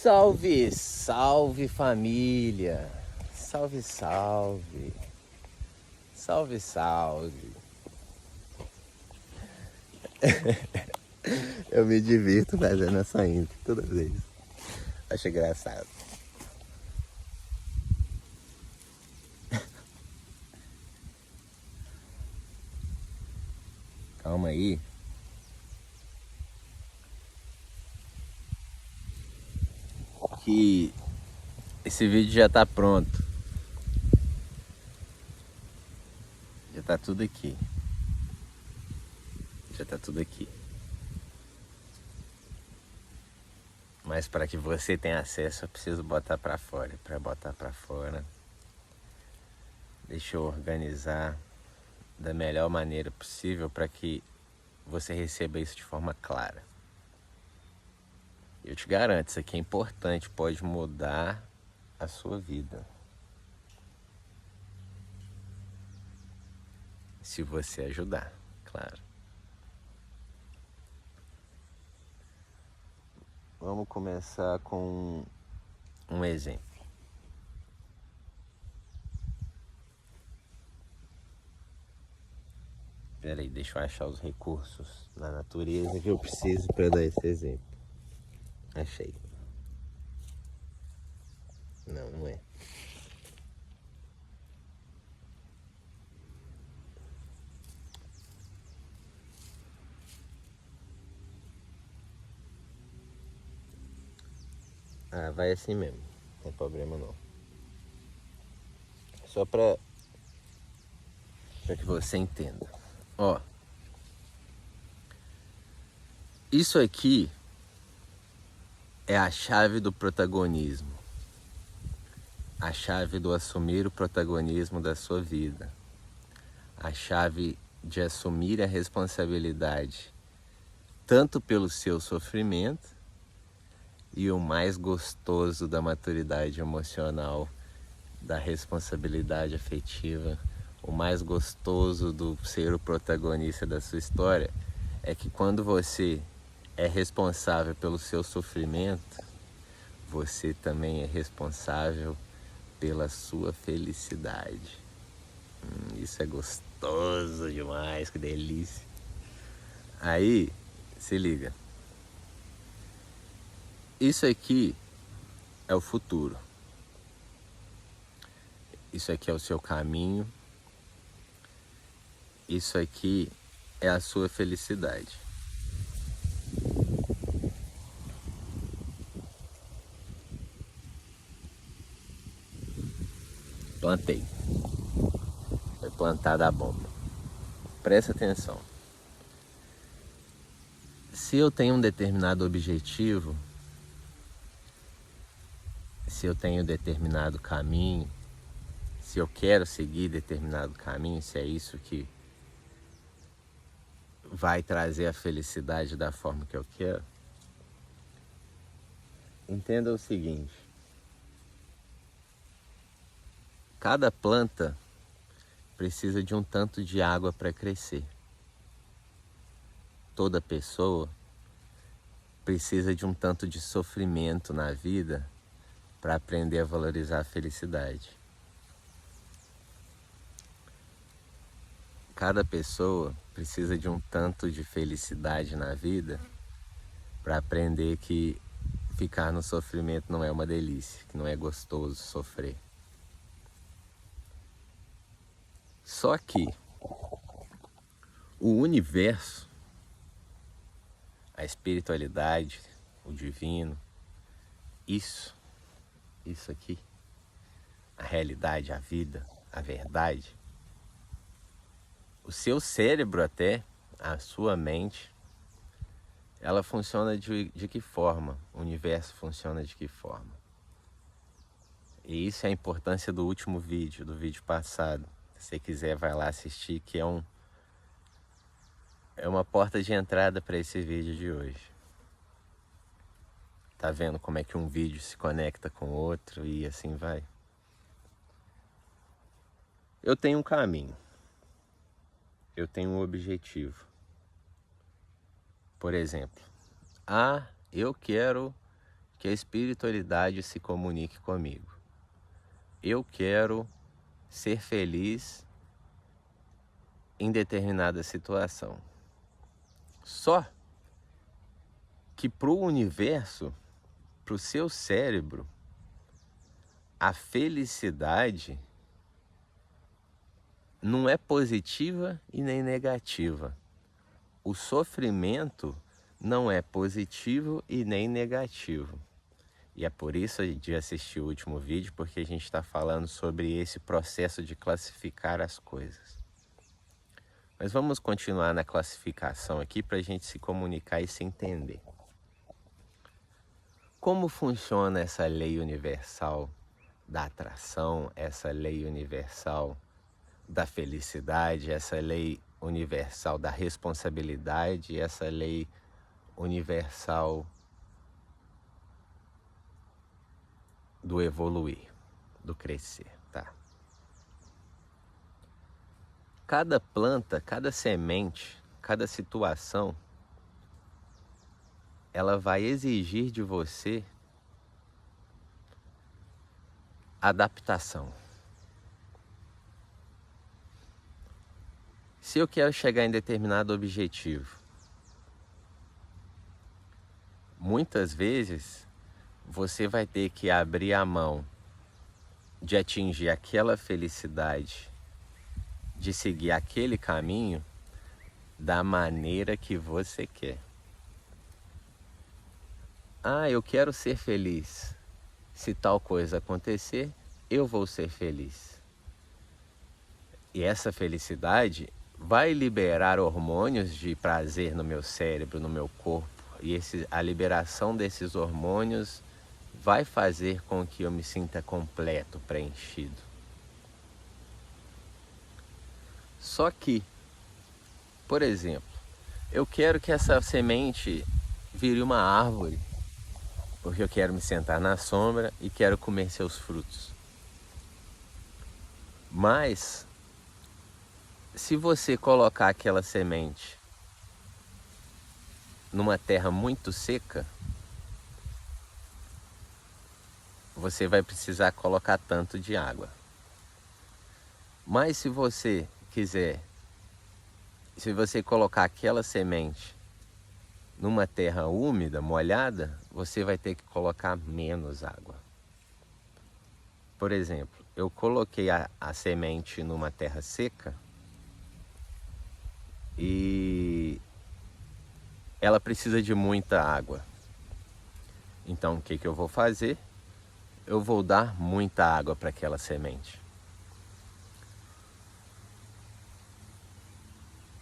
Salve, salve família! Salve, salve! Salve, salve! Eu me divirto fazendo essa intro toda vez. Acho engraçado. Calma aí. Que esse vídeo já tá pronto. Já tá tudo aqui. Já tá tudo aqui. Mas para que você tenha acesso, eu preciso botar para fora. Para botar para fora, deixa eu organizar da melhor maneira possível para que você receba isso de forma clara. Eu te garanto, isso aqui é importante, pode mudar a sua vida. Se você ajudar, claro. Vamos começar com um exemplo. Espera aí, deixa eu achar os recursos na natureza que eu preciso para dar esse exemplo. Achei. Não, não é. Ah, vai assim mesmo. Não tem problema não. Só para que você entenda. Ó. Isso aqui é a chave do protagonismo. A chave do assumir o protagonismo da sua vida. A chave de assumir a responsabilidade tanto pelo seu sofrimento e o mais gostoso da maturidade emocional, da responsabilidade afetiva, o mais gostoso do ser o protagonista da sua história é que quando você é responsável pelo seu sofrimento, você também é responsável pela sua felicidade. Isso é gostoso demais, que delícia. Aí, se liga. Isso aqui é o futuro. Isso aqui é o seu caminho. Isso aqui é a sua felicidade. Plantei. Foi plantada a bomba. Presta atenção. Se eu tenho um determinado objetivo, se eu tenho determinado caminho, se eu quero seguir determinado caminho, se é isso que vai trazer a felicidade da forma que eu quero, entenda o seguinte: cada planta precisa de um tanto de água para crescer. Toda pessoa precisa de um tanto de sofrimento na vida para aprender a valorizar a felicidade. Cada pessoa precisa de um tanto de felicidade na vida para aprender que ficar no sofrimento não é uma delícia, que não é gostoso sofrer. Só que o universo, a espiritualidade, o divino, isso aqui, a realidade, a vida, a verdade, o seu cérebro até, a sua mente, ela funciona de que forma? O universo funciona de que forma? E isso é a importância do último vídeo, do vídeo passado. Se você quiser, vai lá assistir, que é uma porta de entrada para esse vídeo de hoje. Tá vendo como é que um vídeo se conecta com o outro e assim vai? Eu tenho um caminho. Eu tenho um objetivo. Por exemplo, eu quero que a espiritualidade se comunique comigo. Eu quero ser feliz em determinada situação. Só que para o universo, para o seu cérebro, a felicidade não é positiva e nem negativa. O sofrimento não é positivo e nem negativo. E é por isso de assistir o último vídeo, porque a gente está falando sobre esse processo de classificar as coisas. Mas vamos continuar na classificação aqui para a gente se comunicar e se entender. Como funciona essa lei universal da atração, essa lei universal da felicidade, essa lei universal da responsabilidade, essa lei universal do evoluir, do crescer, tá? Cada planta, cada semente, cada situação, ela vai exigir de você adaptação. Se eu quero chegar em determinado objetivo, muitas vezes você vai ter que abrir a mão de atingir aquela felicidade, de seguir aquele caminho da maneira que você quer. Ah, eu quero ser feliz. Se tal coisa acontecer, eu vou ser feliz. E essa felicidade vai liberar hormônios de prazer no meu cérebro, no meu corpo. E a liberação desses hormônios vai fazer com que eu me sinta completo, preenchido. Só que, por exemplo, eu quero que essa semente vire uma árvore, porque eu quero me sentar na sombra e quero comer seus frutos. Mas, se você colocar aquela semente numa terra muito seca, você vai precisar colocar tanto de água. Mas se você quiser, se você colocar aquela semente numa terra úmida, molhada, você vai ter que colocar menos água. Por exemplo, eu coloquei a semente numa terra seca e ela precisa de muita água. Então o que eu vou fazer? Eu vou dar muita água para aquela semente.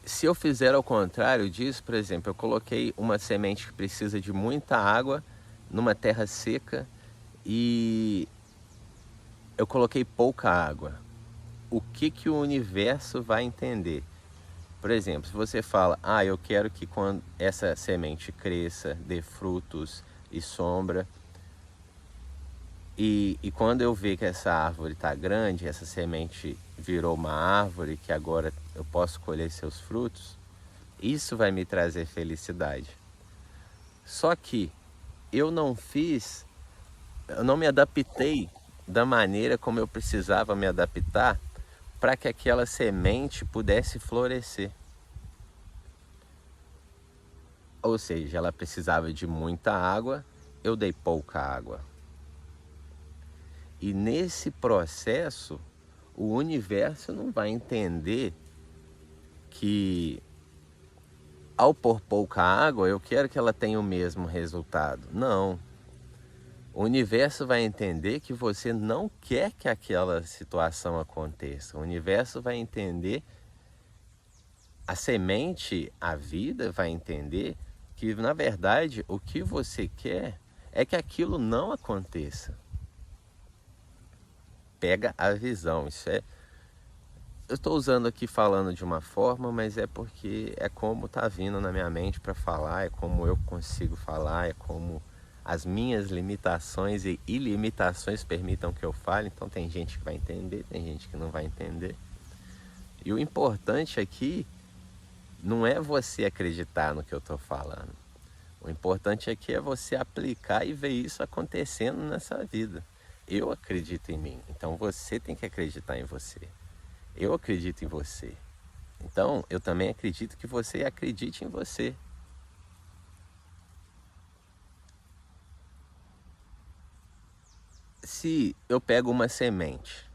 Se eu fizer ao contrário disso, por exemplo, eu coloquei uma semente que precisa de muita água numa terra seca e eu coloquei pouca água. O que o universo vai entender? Por exemplo, se você fala, eu quero que quando essa semente cresça, dê frutos e sombra, e quando eu ver que essa árvore está grande, essa semente virou uma árvore, que agora eu posso colher seus frutos, isso vai me trazer felicidade. Só que eu não me adaptei da maneira como eu precisava me adaptar para que aquela semente pudesse florescer. Ou seja, ela precisava de muita água, eu dei pouca água. E nesse processo, o universo não vai entender que ao pôr pouca água, eu quero que ela tenha o mesmo resultado. Não. O universo vai entender que você não quer que aquela situação aconteça. O universo vai entender, a semente, a vida vai entender que, na verdade, o que você quer é que aquilo não aconteça. Pega a visão, eu estou usando aqui falando de uma forma, mas é porque é como está vindo na minha mente para falar, é como eu consigo falar, é como as minhas limitações e ilimitações permitam que eu fale. Então tem gente que vai entender, tem gente que não vai entender. E o importante aqui não é você acreditar no que eu estou falando. O importante aqui é você aplicar e ver isso acontecendo nessa vida. Eu acredito em mim, então você tem que acreditar em você. Eu acredito em você, então eu também acredito que você acredite em você. Se eu pego uma semente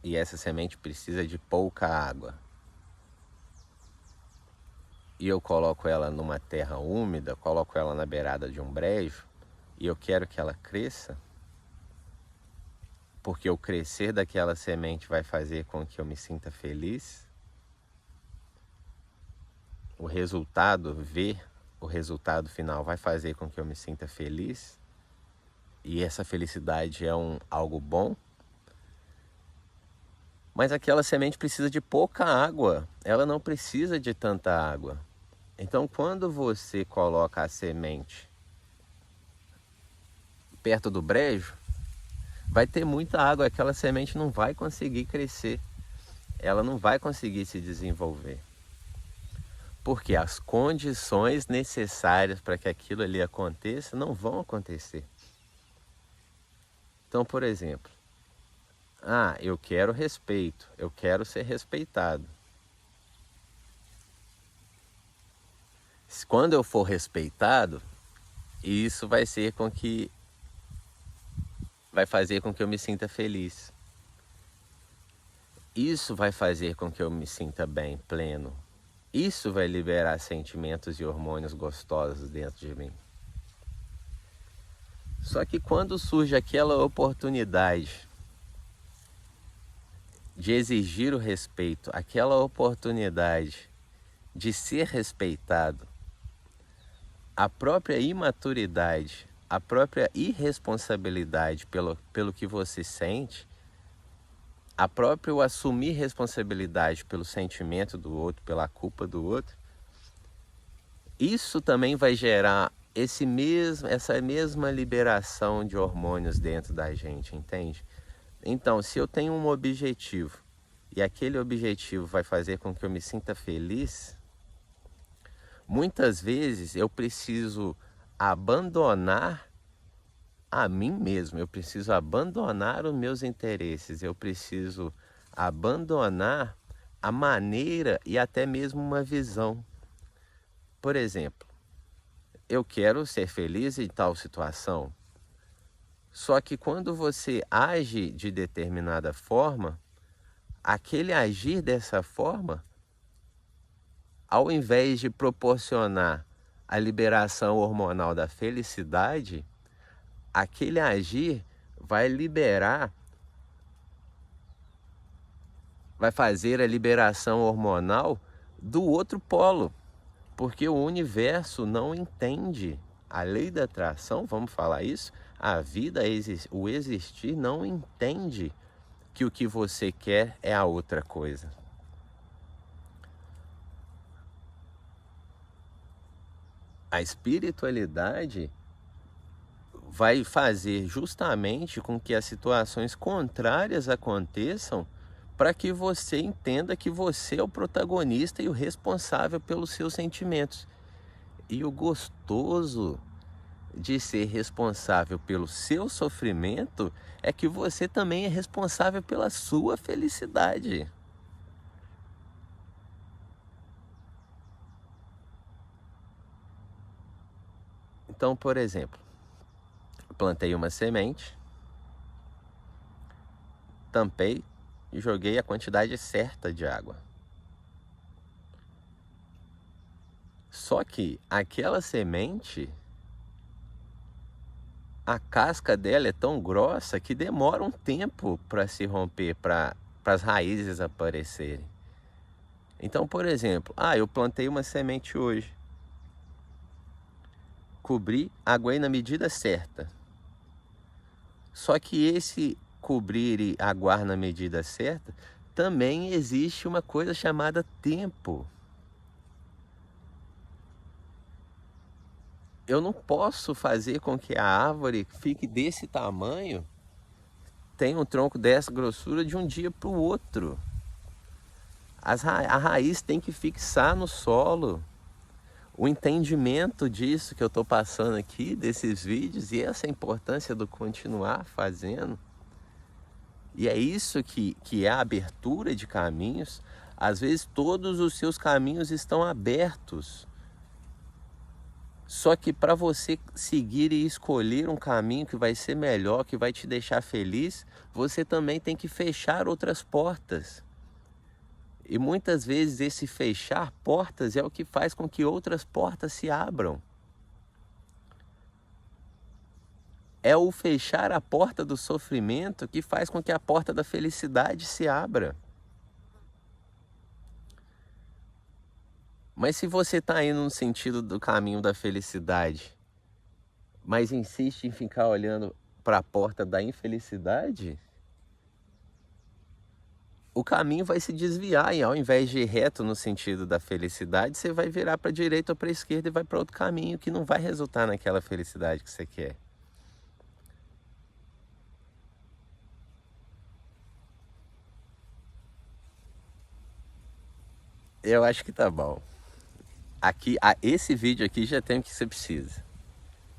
e essa semente precisa de pouca água e eu coloco ela numa terra úmida, coloco ela na beirada de um brejo e eu quero que ela cresça, porque o crescer daquela semente vai fazer com que eu me sinta feliz, o resultado, ver o resultado final vai fazer com que eu me sinta feliz, e essa felicidade é algo bom, mas aquela semente precisa de pouca água, ela não precisa de tanta água. Então quando você coloca a semente perto do brejo, vai ter muita água, aquela semente não vai conseguir crescer, ela não vai conseguir se desenvolver. Porque as condições necessárias para que aquilo ali aconteça não vão acontecer. Então, por exemplo, eu quero respeito, eu quero ser respeitado. Quando eu for respeitado, isso vai fazer com que eu me sinta feliz. Isso vai fazer com que eu me sinta bem, pleno. Isso vai liberar sentimentos e hormônios gostosos dentro de mim. Só que quando surge aquela oportunidade de exigir o respeito, aquela oportunidade de ser respeitado, a própria imaturidade, a própria irresponsabilidade pelo que você sente, a própria assumir responsabilidade pelo sentimento do outro, pela culpa do outro, isso também vai gerar essa mesma liberação de hormônios dentro da gente, entende? Então, se eu tenho um objetivo e aquele objetivo vai fazer com que eu me sinta feliz, muitas vezes eu preciso abandonar a mim mesmo, eu preciso abandonar os meus interesses, eu preciso abandonar a maneira e até mesmo uma visão. Por exemplo, eu quero ser feliz em tal situação, só que quando você age de determinada forma, aquele agir dessa forma, ao invés de proporcionar a liberação hormonal da felicidade, aquele agir vai fazer a liberação hormonal do outro polo, porque o universo não entende a lei da atração, vamos falar isso, a vida, o existir não entende que o que você quer é a outra coisa. A espiritualidade vai fazer justamente com que as situações contrárias aconteçam para que você entenda que você é o protagonista e o responsável pelos seus sentimentos. E o gostoso de ser responsável pelo seu sofrimento é que você também é responsável pela sua felicidade. Então, por exemplo, plantei uma semente, tampei e joguei a quantidade certa de água. Só que aquela semente, a casca dela é tão grossa que demora um tempo para se romper, para as raízes aparecerem. Então, por exemplo, eu plantei uma semente hoje, cobri, aguei na medida certa. Só que esse cobrir e aguar na medida certa, também existe uma coisa chamada tempo. Eu não posso fazer com que a árvore fique desse tamanho, tenha um tronco dessa grossura de um dia para o outro. A raiz tem que fixar no solo. o entendimento disso que eu estou passando aqui, desses vídeos, e essa importância do continuar fazendo. E é isso que é a abertura de caminhos. Às vezes todos os seus caminhos estão abertos. Só que para você seguir e escolher um caminho que vai ser melhor, que vai te deixar feliz, você também tem que fechar outras portas. E muitas vezes esse fechar portas é o que faz com que outras portas se abram. É o fechar a porta do sofrimento que faz com que a porta da felicidade se abra. Mas se você está indo no sentido do caminho da felicidade, mas insiste em ficar olhando para a porta da infelicidade, o caminho vai se desviar, e ao invés de ir reto no sentido da felicidade, você vai virar para a direita ou para a esquerda e vai para outro caminho que não vai resultar naquela felicidade que você quer. Eu acho que tá bom. Aqui, esse vídeo aqui já tem o que você precisa.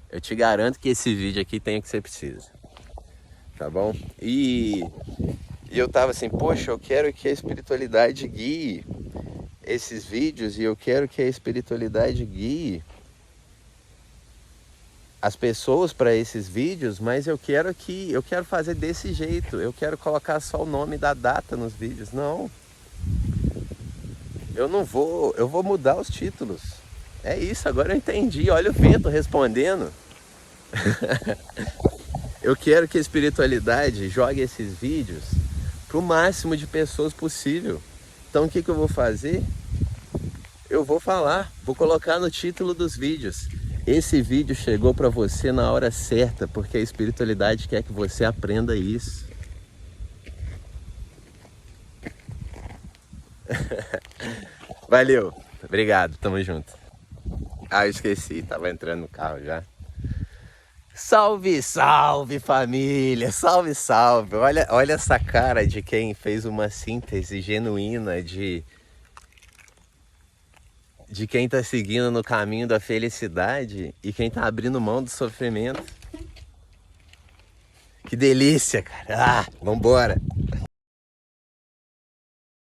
Eu te garanto que esse vídeo aqui tem o que você precisa. Tá bom? E eu tava assim, poxa, eu quero que a espiritualidade guie esses vídeos, e eu quero que a espiritualidade guie as pessoas para esses vídeos, mas eu quero fazer desse jeito. Eu quero colocar só o nome da data nos vídeos. Não. Eu vou mudar os títulos. É isso, agora eu entendi. Olha o vento respondendo. Eu quero que a espiritualidade jogue esses vídeos para o máximo de pessoas possível. Então o que eu vou fazer? Eu vou falar, vou colocar no título dos vídeos: esse vídeo chegou para você na hora certa, porque a espiritualidade quer que você aprenda isso. Valeu, obrigado, tamo junto. Eu esqueci, tava entrando no carro já. Salve, salve família, salve, salve. Olha essa cara de quem fez uma síntese genuína de quem tá seguindo no caminho da felicidade e quem tá abrindo mão do sofrimento. Que delícia, cara. Vambora.